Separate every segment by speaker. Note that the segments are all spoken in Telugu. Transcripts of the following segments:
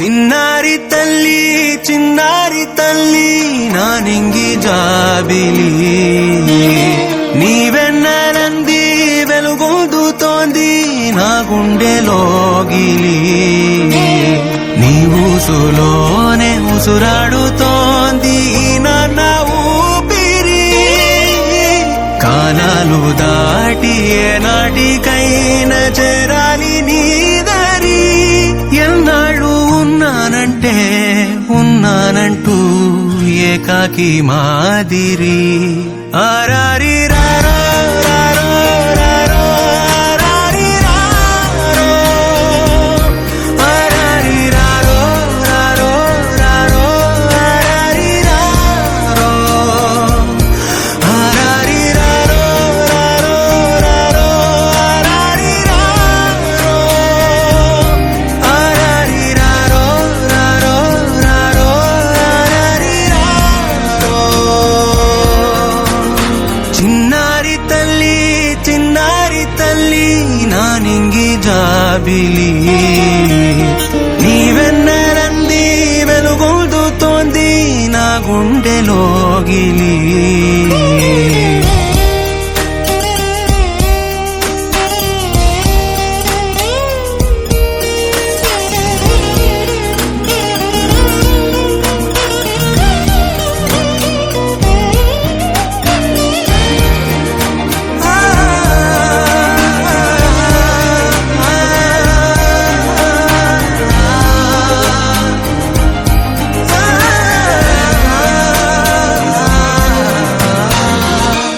Speaker 1: చిన్నారి తల్లి నానింగి జాబిలి నీవెన్నెలంది వెలుగొందుతోంది నా గుండెలోగిలి నీ ఊసులోనే ఉసురాడుతోంది నాన్న ఊపిరి కాలాలు దాటి ఏనాటికైనా చేరాలి నీ దరి ఎన్నాళ్ళు ఉన్నానంటూ ఏకాకి మాదిరి ఆరారి రారో రారో రారో ఆరారి రారో ఆరారి రారో రారో రారో ఆరారి రారో ఆరారి రారో రారో రారో ఆరారి రారో ఆరారి రారో రారో రారో ఆరారి రారో చిన్నారి తల్లి నానింగి జాబిలి నీవెన్నెలంది వెలుగొందుతోంది నా గుండెలోగిలి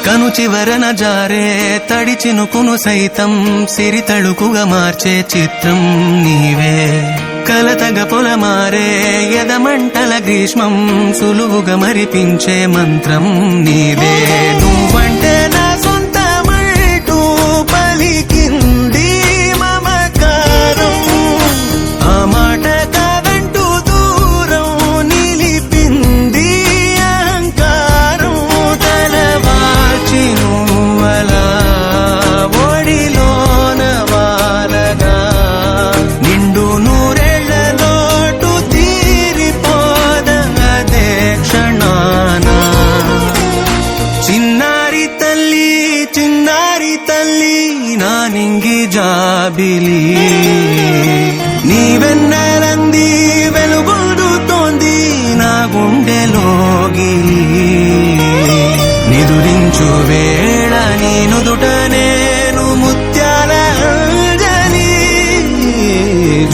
Speaker 1: కను చివరన జారే తడి చినుకును సైతం సిరి తళుకుగా మార్చే చిత్రం నీవే కలతగ పొలమారే ఎదమంటల గ్రీష్మం సులువుగా మరిపించే మంత్రం నీవే నువ్వంటే నా సొంతమంటూ పలికింది మమకారం ఆ మాట కాదంటూ దూరం నిలిపింది అహంకారం తలవాల్చి నువ్వలా ఒడిలోన వాలగా నిండు నూరేళ్ల లోటు తీరిపోదదే క్షణాన చిన్నారి తల్లి నానింగి జాబిలి నీవెన్నెలంది వెలుగొందుతోంది నా గుండెలోగిలి నిదురించు వేళ నీ నుదుట నేను ముత్యాల అంజలి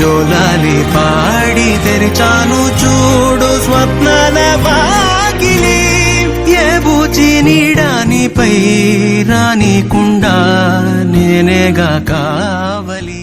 Speaker 1: జోలాలి పాడి తెరిచాను చూడు స్వప్నాల వాకిలి ఏ బూచి నీడానిపై రానికుండా నేనేగా కావలి.